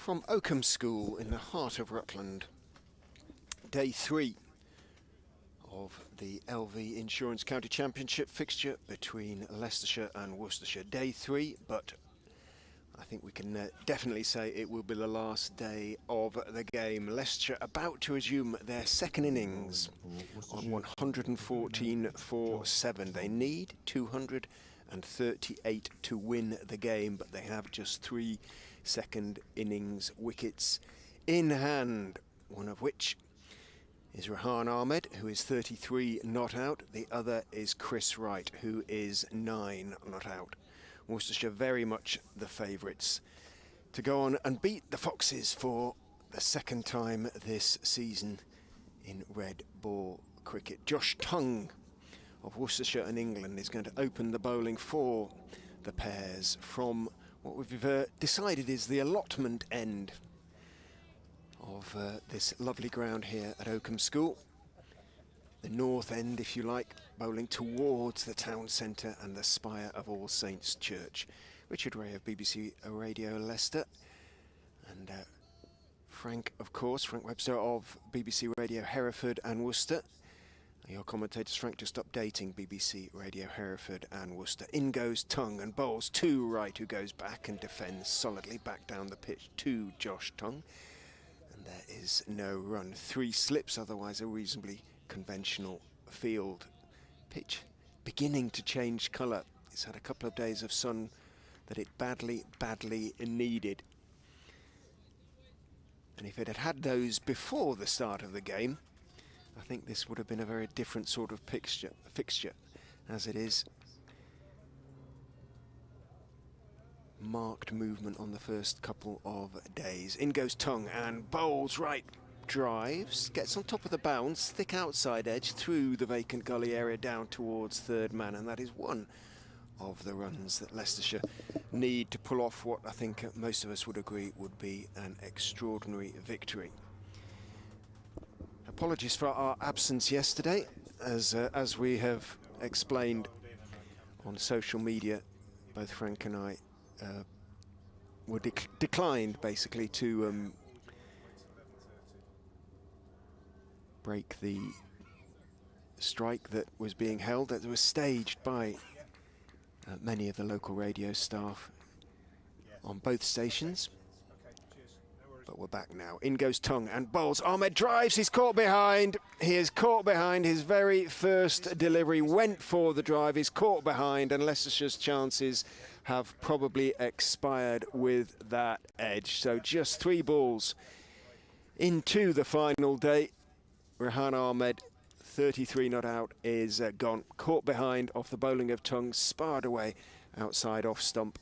from Oakham School in the heart of Rutland. Day 3 of the LV Insurance County Championship fixture between Leicestershire and Worcestershire. Day 3, but I think we can definitely say it will be the last day of the game. Leicestershire about to resume their second innings on 114 for 7. They need 238 to win the game, but they have just 3 second innings wickets in hand, one of which is Rehan Ahmed, who is 33 not out. The other is Chris Wright, who is 9 not out. Worcestershire very much the favourites to go on and beat the Foxes for the second time this season in red ball cricket. Josh Tongue of Worcestershire and England is going to open the bowling for the pairs from what we've decided is the allotment end of this lovely ground here at Oakham School. The north end, if you like, bowling towards the town centre and the spire of All Saints Church. Richard Ray of BBC Radio Leicester, and Frank, of course, Frank Webster of BBC Radio Hereford and Worcester. Your commentators, Frank, just updating BBC Radio Hereford and Worcester. In goes Tongue and bowls to Wright, who goes back and defends solidly back down the pitch to Josh Tongue. And there is no run. 3 slips, otherwise a reasonably conventional field. Pitch beginning to change colour. It's had a couple of days of sun that it badly needed. And if it had had those before the start of the game, I think this would have been a very different sort of fixture. As it is, marked movement on the first couple of days. In goes Tongue and bowls right. Drives, gets on top of the bounce, thick outside edge through the vacant gully area down towards third man, and that is one of the runs that Leicestershire need to pull off what I think most of us would agree would be an extraordinary victory. Apologies for our absence yesterday, as we have explained on social media. Both Frank and I were declined basically to break the strike that was being held, that was staged by many of the local radio staff on both stations. But we're back now. In goes Tongue and bowls. Ahmed drives, he's caught behind. He is caught behind. His very first delivery went for the drive. He's caught behind, and Leicestershire's chances have probably expired with that edge. So just 3 balls into the final day. Rehan Ahmed, 33 not out, is gone. Caught behind off the bowling of Tongue, sparred away outside off stump.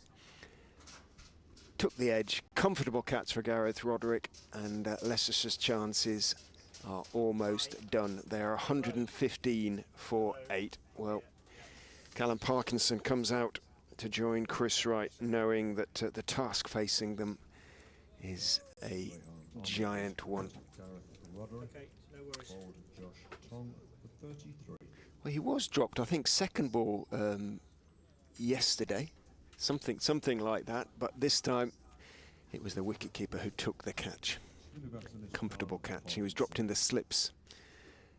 Took the edge. Comfortable catch for Gareth Roderick, and Leicestershire's chances are almost done. They are 115 for 8. Well, Callum Parkinson comes out to join Chris Wright, knowing that the task facing them is a giant one. Well, he was dropped, I think, second ball yesterday, something like that, but this time it was the wicketkeeper who took the catch. Comfortable catch. He was dropped in the slips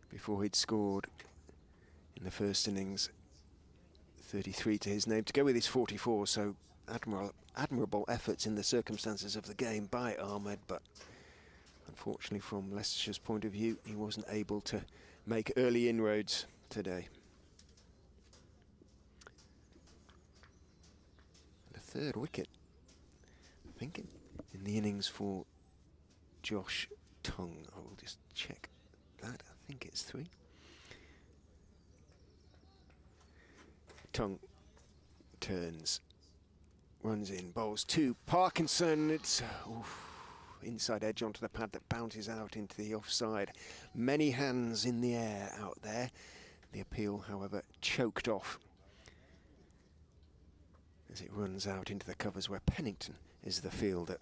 before he'd scored in the first innings. 33 to his name to go with his 44, so admirable efforts in the circumstances of the game by Ahmed, but unfortunately, from Leicestershire's point of view, he wasn't able to make early inroads today. And a third wicket, I think, in the innings for Josh Tongue. I will just check that. I think it's 3. Tongue turns, runs in, bowls to Parkinson. It's inside edge onto the pad that bounces out into the offside. Many hands in the air out there. The appeal, however, choked off as it runs out into the covers where Pennington is the fielder.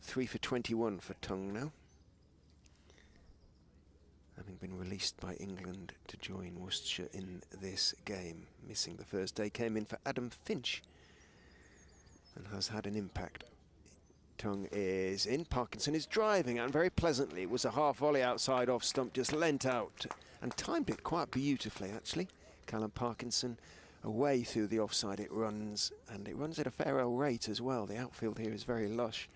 3 for 21 for Tongue now, having been released by England to join Worcestershire in this game. Missing the first day came in for Adam Finch and has had an impact Tongue is in. Parkinson is driving, and very pleasantly. It was a half volley outside off stump, just leant out and timed it quite beautifully, actually. Callum Parkinson away through the offside it runs, and it runs at a fair old rate as well. The outfield here is very lush,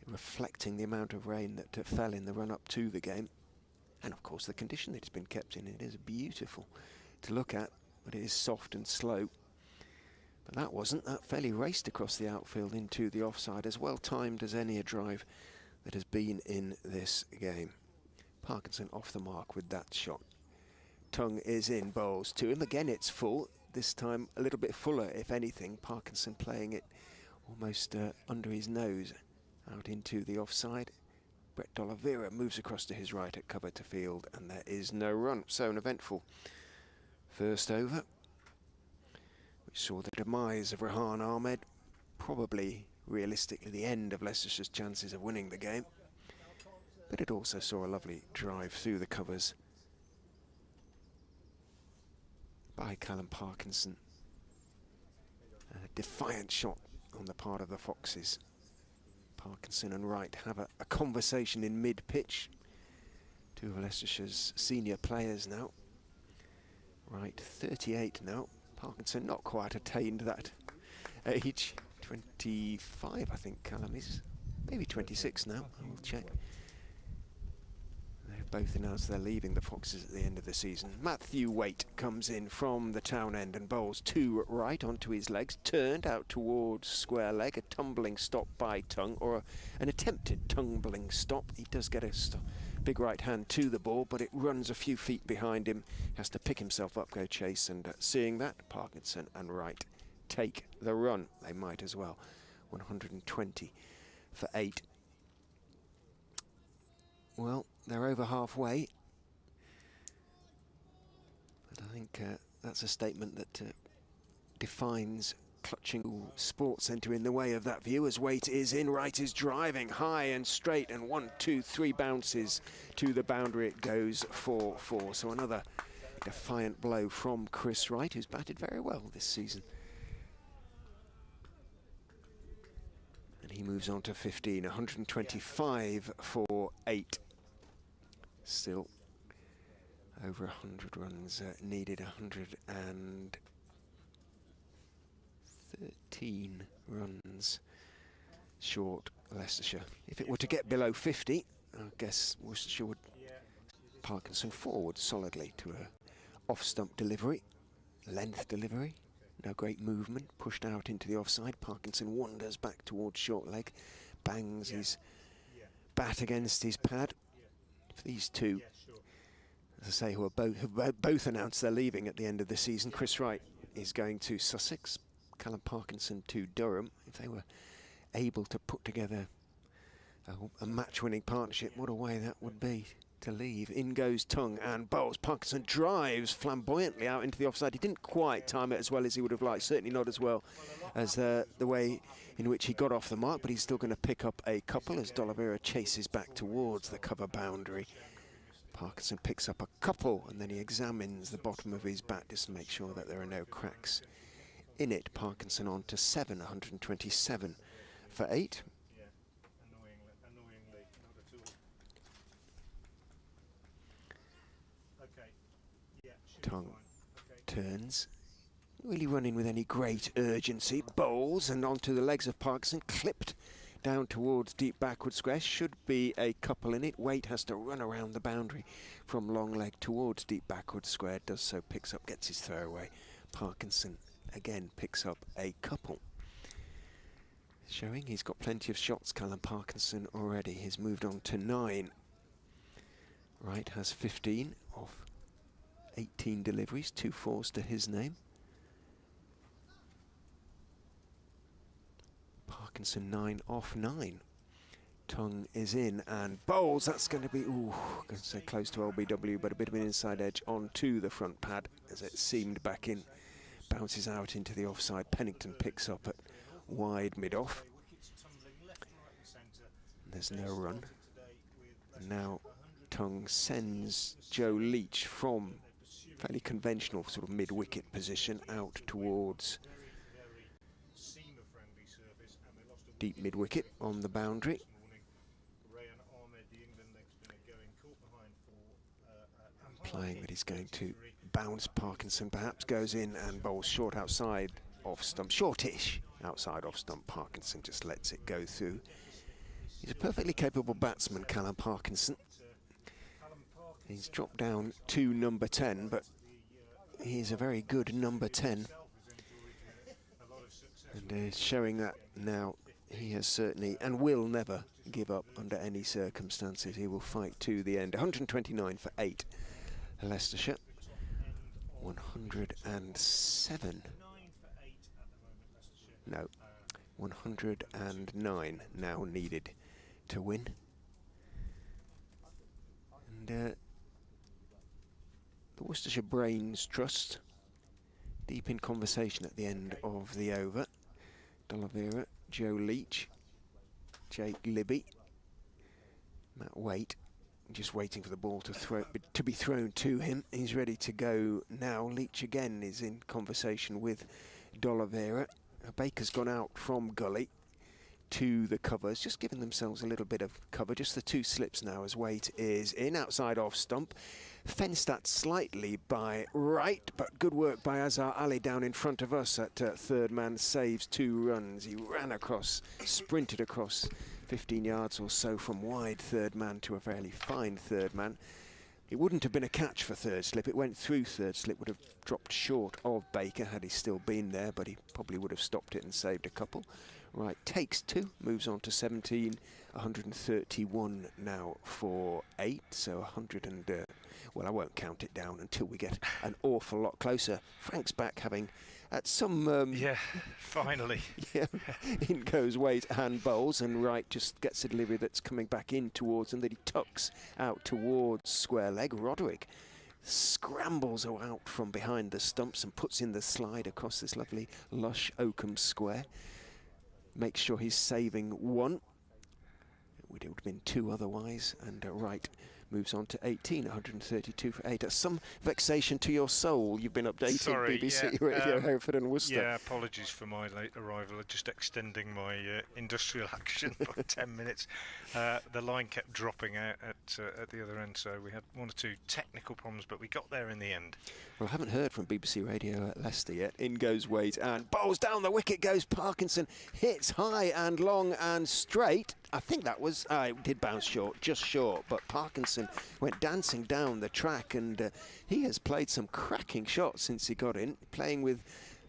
reflecting the amount of rain that fell in the run-up to the game. And of course the condition that it's been kept in. It is beautiful to look at, but it is soft and slow. But that wasn't. That fairly raced across the outfield into the offside, as well timed as any a drive that has been in this game. Parkinson off the mark with that shot. Tongue is in, bowls to him. Again, it's full. This time a little bit fuller, if anything. Parkinson playing it almost under his nose, out into the offside. Brett D'Oliveira moves across to his right at cover to field, and there is no run. So an eventful first over, which saw the demise of Rehan Ahmed, probably realistically the end of Leicestershire's chances of winning the game. But it also saw a lovely drive through the covers by Callum Parkinson. A defiant shot on the part of the Foxes. Parkinson and Wright have a conversation in mid-pitch. Two of Leicestershire's senior players now. Wright 38 now. Parkinson not quite attained that age. 25 I think Callum is. Maybe 26 now, I will check. They've both announced they're leaving the Foxes at the end of the season. Matthew Waite comes in from the town end and bowls to right onto his legs, turned out towards square leg. A tumbling stop by Tongue, or an attempted tumbling stop. He does get a big right hand to the ball, but it runs a few feet behind him. Has to pick himself up, go chase, and seeing that, Parkinson and Wright take the run. They might as well. 120 for 8. Well, they're over halfway. But I think that's a statement that defines Clutching Sports Centre in the way of that view, as Waite is in. Wright is driving high and straight, and 1, 2, 3 bounces to the boundary. It goes 4-4. So another defiant blow from Chris Wright, who's batted very well this season. And he moves on to 15, 125 for 8. Still over 100 runs needed, 113 runs short Leicestershire. If it were to get below 50, I guess Worcestershire would. Parkinson forward solidly to a off-stump delivery, length delivery. No great movement, pushed out into the offside. Parkinson wanders back towards short leg, bangs his bat against his pad. For these two, as I say, who both announced they're leaving at the end of the season. Chris Wright is going to Sussex, Callum Parkinson to Durham. If they were able to put together a match-winning partnership, what a way that would be to leave. In goes Tongue and bowls. Parkinson drives flamboyantly out into the offside. He didn't quite time it as well as he would have liked, certainly not as well as the way in which he got off the mark, but he's still going to pick up a couple as D'Oliveira chases back towards the cover boundary. Parkinson picks up a couple, and then he examines the bottom of his bat just to make sure that there are no cracks in it. Parkinson on to 7, 127 for 8. Tongue turns, really running with any great urgency, bowls and onto the legs of Parkinson, clipped down towards deep backward square. Should be a couple in it. Waite has to run around the boundary from long leg towards deep backward square. Does so, picks up, gets his throw away. Parkinson again picks up a couple. Showing he's got plenty of shots, Callum Parkinson, already. He's moved on to 9. Wright has 15 off 18 deliveries, 2 fours to his name. Parkinson 9 off 9. Tongue is in and bowls. That's going to be, ooh, I'm going to say close to LBW, but a bit of an inside edge onto the front pad as it seamed back in. Bounces out into the offside. Pennington picks up at wide mid-off. There's no run. And now Tongue sends Joe Leach from fairly conventional sort of mid-wicket position out towards deep mid-wicket on the boundary. Playing that he's going to bounce. Parkinson perhaps goes in and bowls short outside off stump, shortish outside off stump. Parkinson just lets it go through. He's a perfectly capable batsman, Callum Parkinson. He's dropped down to number 10, but he's a very good number 10. And showing that now he has certainly and will never give up under any circumstances. He will fight to the end. 129 for 8. Leicestershire, 107. No, 109 now needed to win. And the Worcestershire Brains Trust deep in conversation at the end of the over. D'Oliveira, Joe Leach, Jake Libby, Matt Waite. Just waiting for the ball to be thrown to him. He's ready to go now. Leach again is in conversation with D'Oliveira. Baker's gone out from gully to the covers, just giving themselves a little bit of cover. Just the 2 slips now as Waite is in, outside off stump. Fenced that slightly by Wright, but good work by Azhar Ali down in front of us at third man, saves 2 runs. He ran across, sprinted across 15 yards or so from wide third man to a fairly fine third man. It wouldn't have been a catch for third slip. It went through third slip, would have dropped short of Baker had he still been there, but he probably would have stopped it and saved a couple. Right, takes 2, moves on to 17, 131 now for 8, so 100 and, well, I won't count it down until we get an awful lot closer. Frank's back having at some... yeah, finally. Yeah, in goes Waite and bowls, and Wright just gets a delivery that's coming back in towards him that he tucks out towards square leg. Roderick scrambles out from behind the stumps and puts in the slide across this lovely lush Oakham square. Makes sure he's saving 1. It would have been 2 otherwise, and Wright moves on to 18, 132 for 8. That's some vexation to your soul. You've been updating BBC Radio Hereford and Worcester. Yeah, apologies for my late arrival. Just extending my industrial action by 10 minutes. The line kept dropping out at the other end, so we had 1 or 2 technical problems, but we got there in the end. Well, I haven't heard from BBC Radio at Leicester yet. In goes Waite and bowls down the wicket goes Parkinson. Hits high and long and straight. I think that was, it did bounce short, just short, but Parkinson went dancing down the track, and he has played some cracking shots since he got in, playing with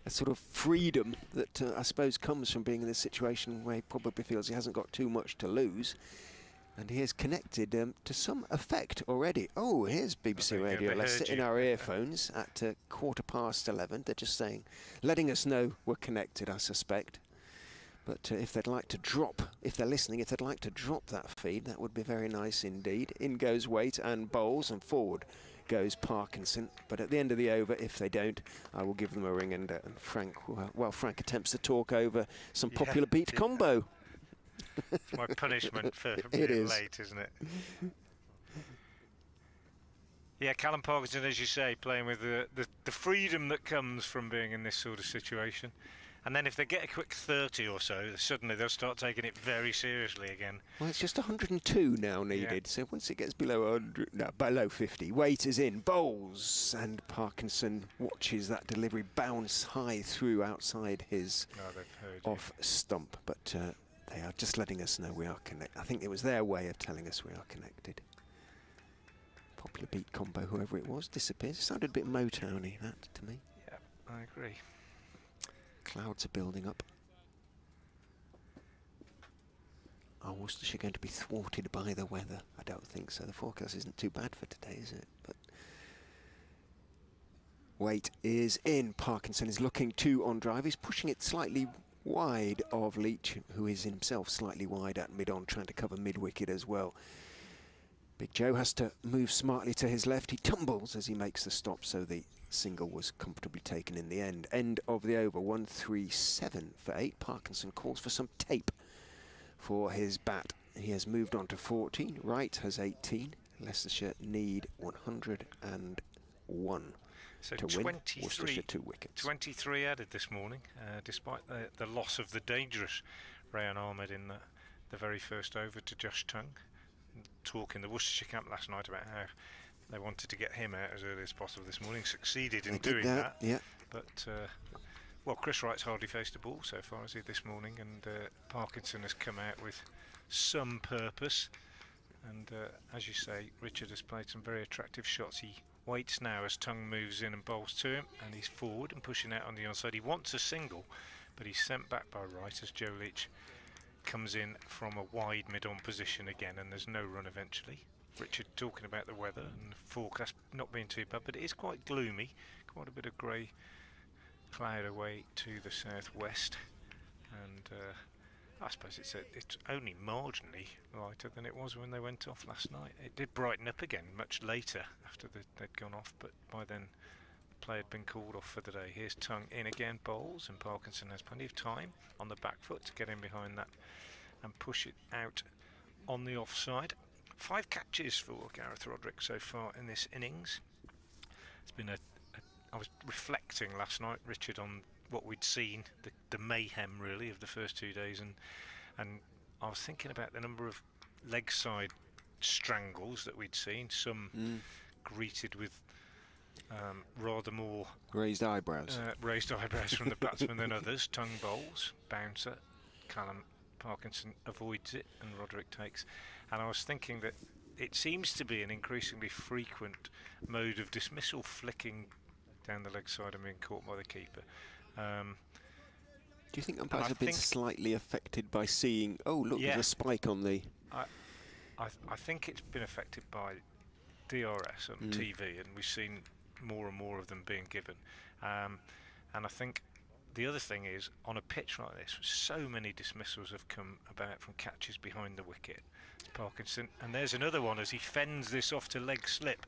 a sort of freedom that I suppose comes from being in this situation where he probably feels he hasn't got too much to lose. And he has connected to some effect already. Oh, here's BBC Radio Leicester in our earphones at 11:15. They're just saying, letting us know we're connected, I suspect. But if they'd like to drop, if they're listening, if they'd like to drop that feed, that would be very nice indeed. In goes Waite and bowls, and forward goes Parkinson. But at the end of the over, if they don't, I will give them a ring, and Frank, well, Frank attempts to talk over some popular beat combo. It's my punishment for being late, isn't it? Yeah, Callum Parkinson, as you say, playing with the freedom that comes from being in this sort of situation. And then if they get a quick 30 or so, suddenly they'll start taking it very seriously again. Well, it's just 102 now needed, so once it gets below 100, no, below 50, Waite is in, bowls, and Parkinson watches that delivery bounce high through outside his off stump, but they are just letting us know we are connected. I think it was their way of telling us we are connected. Popular beat combo, whoever it was, disappears. It sounded a bit Motown-y, that, to me. Yeah, I agree. Clouds are building up. Are Worcestershire going to be thwarted by the weather? I don't think so. The forecast isn't too bad for today, is it? But Waite is in. Parkinson is looking to on drive. He's pushing it slightly wide of Leach, who is himself slightly wide at mid-on, trying to cover mid-wicket as well. Big Joe has to move smartly to his left. He tumbles as he makes the stop, so the single was comfortably taken in the end. End of the over, 137 for 8. Parkinson calls for some tape for his bat. He has moved on to 14. Wright has 18. Leicestershire need 101 so to win. Worcestershire 2 wickets. 23 added this morning, despite the loss of the dangerous Rayan Ahmed in the very first over to Josh Tongue. Talk in the Worcestershire camp last night about how they wanted to get him out as early as possible this morning. Succeeded in doing that. Yeah. But well, Chris Wright's hardly faced a ball so far, has he, this morning? And Parkinson has come out with some purpose. And as you say, Richard has played some very attractive shots. He waits now as Tongue moves in and bowls to him, and he's forward and pushing out on the onside. He wants a single, but he's sent back by Wright as Joe Leach comes in from a wide mid-on position again, and there's no run eventually. Richard talking about the weather and the forecast not being too bad, but it is quite gloomy, quite a bit of grey cloud away to the southwest, and I suppose it's only marginally lighter than it was when they went off last night. It did brighten up again much later after they'd gone off, but by then the play had been called off for the day. Here's Tongue in again, bowls, and Parkinson has plenty of time on the back foot to get in behind that and push it out on the offside. 5 catches for Gareth Roderick so far in this innings. It's been I was reflecting last night, Richard, on what we'd seen, the mayhem really of the first 2 days, and I was thinking about the number of leg side strangles that we'd seen, some greeted with rather more raised eyebrows from the batsman than others. Tongue bowls, bouncer, Callum Parkinson avoids it, and Roderick takes. And I was thinking that it seems to be an increasingly frequent mode of dismissal, flicking down the leg side and being caught by the keeper. Do you think umpires have been slightly affected by seeing, oh look, yeah, there's a spike on the... I think it's been affected by DRS on TV, and we've seen more and more of them being given. And I think the other thing is, on a pitch like this, so many dismissals have come about from catches behind the wicket. Parkinson, and there's another one as he fends this off to leg slip,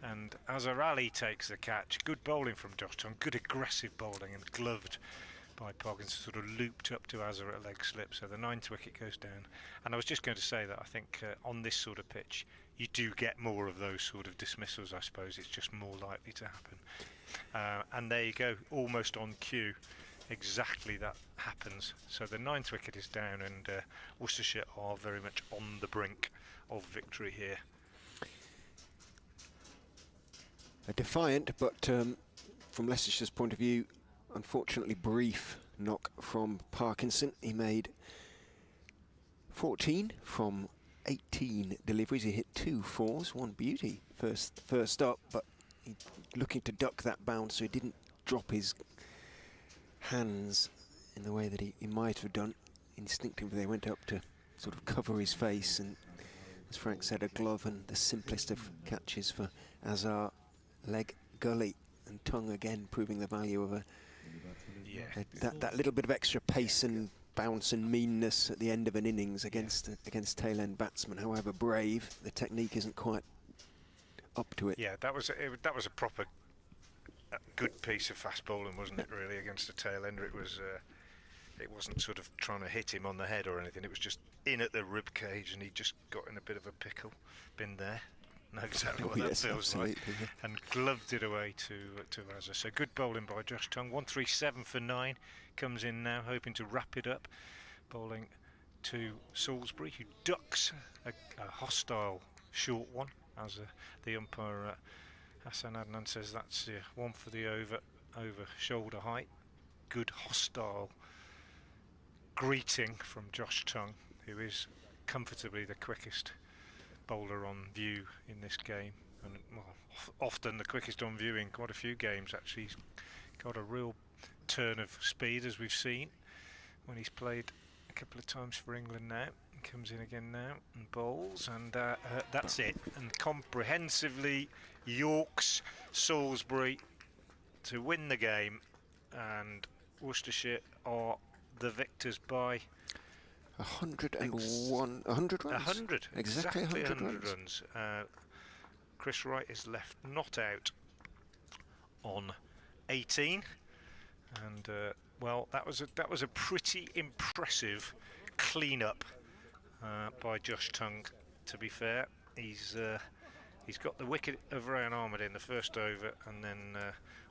and Azhar Ali takes the catch. Good bowling from Josh Tongue, good aggressive bowling, and gloved by Parkinson, sort of looped up to Azhar at leg slip, so the 9th wicket goes down. And I was just going to say that I think on this sort of pitch you do get more of those sort of dismissals. I suppose it's just more likely to happen, and there you go, almost on cue, exactly that happens. So the 9th wicket is down, and Worcestershire are very much on the brink of victory here. A defiant, but from Leicestershire's point of view, unfortunately brief knock from Parkinson. He made 14 from 18 deliveries. He hit 2 fours, 1 beauty first up, but he looking to duck that bounce, so he didn't drop his hands in the way that he might have done. Instinctively they went up to sort of cover his face, and as Frank said, a glove and the simplest of catches for Azhar. Leg gully, and Tongue again proving the value of that little bit of extra pace and bounce and meanness at the end of an innings against tail end batsmen. However brave, the technique isn't quite up to it. Yeah, that was a proper good piece of fast bowling, wasn't it? Really, against a tail ender. It wasn't sort of trying to hit him on the head or anything. It was just in at the rib cage, and he just got in a bit of a pickle. Been there. Know exactly what that feels like, yeah. And gloved it away to Azhar. So good bowling by Josh Tongue. 137 for 9, comes in now, hoping to wrap it up. Bowling to Salisbury, who ducks a hostile short one, as the umpire Hassan Adnan says that's one for the over shoulder height. Good hostile greeting from Josh Tongue, who is comfortably the quickest bowler on view in this game, and well, often the quickest on view in quite a few games. Actually, he's got a real turn of speed, as we've seen when he's played a couple of times for England now. He comes in again now and bowls, and that's it, and comprehensively Yorks Salisbury to win the game, and Worcestershire are the victors by 101, 100 runs? 100, exactly 100 runs. Chris Wright is left not out on 18, and well, that was a pretty impressive clean-up by Josh Tongue. To be fair, he's got the wicket of Rayan Ahmed in the first over, and then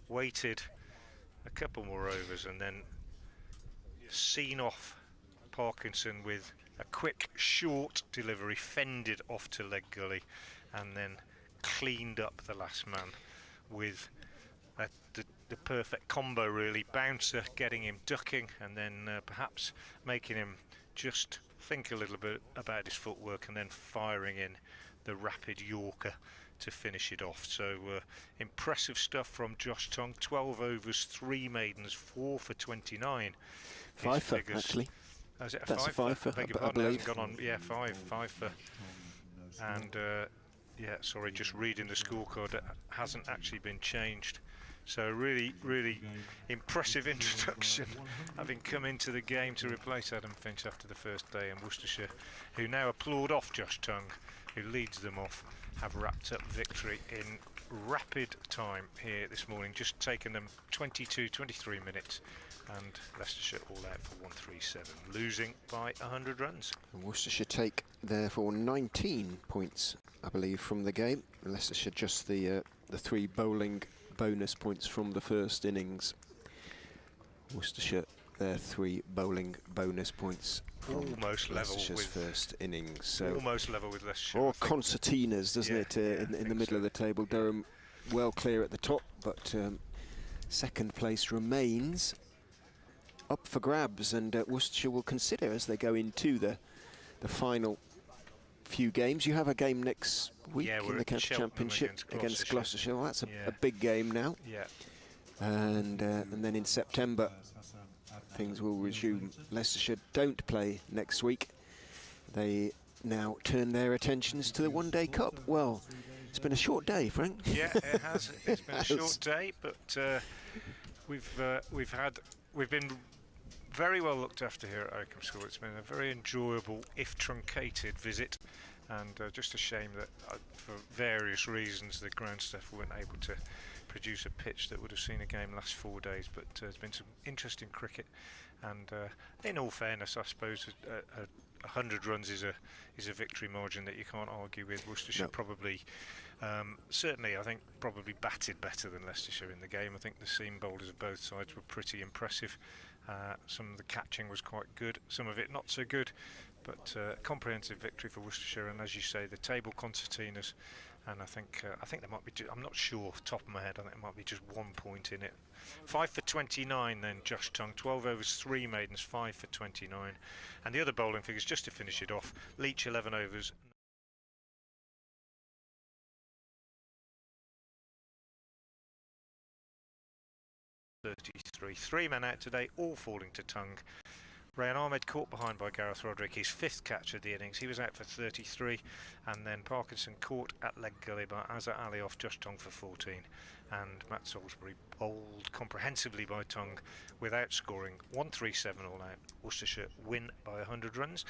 waited a couple more overs, and then seen off Parkinson with a quick, short delivery, fended off to leg gully, and then cleaned up the last man with the perfect combo, really. Bouncer getting him ducking, and then perhaps making him just think a little bit about his footwork, and then firing in the rapid Yorker to finish it off. So impressive stuff from Josh Tongue. 12 overs, 3 maidens, 4 for 29. 5 for, actually. Oh, is it a That's 5 a 5 for? for, I beg your I pardon, it believe. hasn't gone on. Yeah, 5 for. And yeah, sorry, just reading the scorecard, it hasn't actually been changed. So really, really impressive introduction, having come into the game to replace Adam Finch after the first day, and Worcestershire, who now applaud off Josh Tongue, who leads them off, have wrapped up victory in rapid time here this morning, just taken them 23 minutes, and Leicestershire all out for 137, losing by 100 runs. And Worcestershire take therefore 19 points, I believe, from the game. Leicestershire just the 3 bowling bonus points from the first innings. Worcestershire their 3 bowling bonus points from almost level Leicester's with first innings. So almost level with Leicestershire. or concertinas, doesn't it, in the middle of the table. Durham well clear at the top, but second place remains up for grabs, and Worcestershire will consider as they go into the final few games. You have a game next week in the County Championship against Gloucestershire. Well, that's a big game now. Yeah. And then in September things will resume. Leicestershire don't play next week. They now turn their attentions to the One-Day Cup. Well, it's been a short day, Frank. Yeah, it has. It's been a short day, but we've been very well looked after here at Oakham School. It's been a very enjoyable, if truncated, visit, and just a shame that for various reasons the ground staff weren't able to produce a pitch that would have seen a game last 4 days. But there's been some interesting cricket, and in all fairness, I suppose 100 runs is a victory margin that you can't argue with. Worcestershire probably, certainly I think, probably batted better than Leicestershire in the game. I think the seam bowlers of both sides were pretty impressive. Some of the catching was quite good, some of it not so good, but comprehensive victory for Worcestershire. And as you say, the table concertinas, and I think there might be, I'm not sure off the top of my head, I think there might be just 1 point in it. 5 for 29 then, Josh Tongue. 12 overs, 3 maidens, 5 for 29. And the other bowling figures, just to finish it off, Leach 11 overs, 33. 3 men out today, all falling to Tongue. Rayan Ahmed caught behind by Gareth Roderick, his 5th catch of the innings. He was out for 33, and then Parkinson caught at leg gully by Azza Ali off Josh Tongue for 14, and Matt Salisbury bowled comprehensively by Tongue without scoring. 137 all out. Worcestershire win by 100 runs.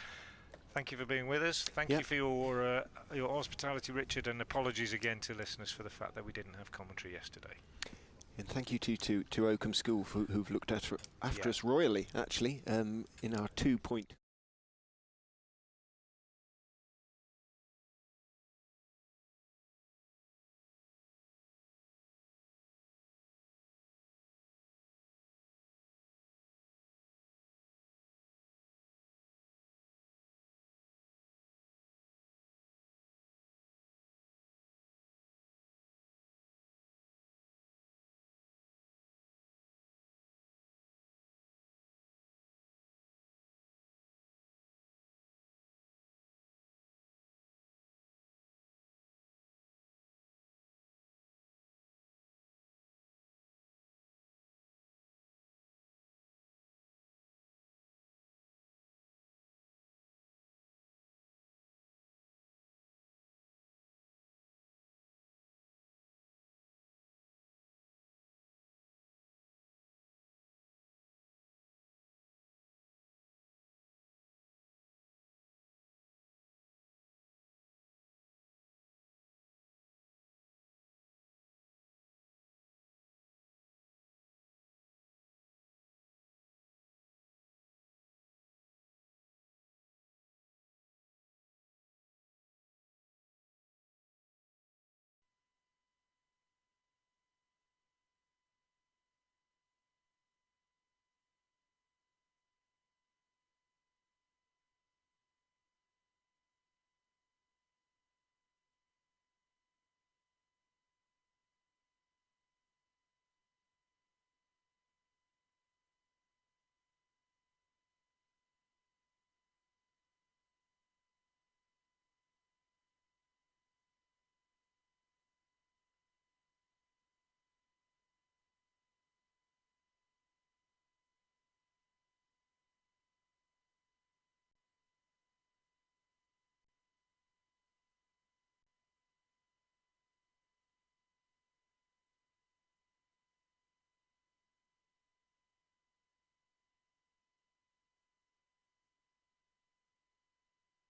Thank you for being with us. Thank you for your hospitality, Richard, and apologies again to listeners for the fact that we didn't have commentary yesterday. And thank you to Oakham School who've looked after us royally, actually, in our 2-point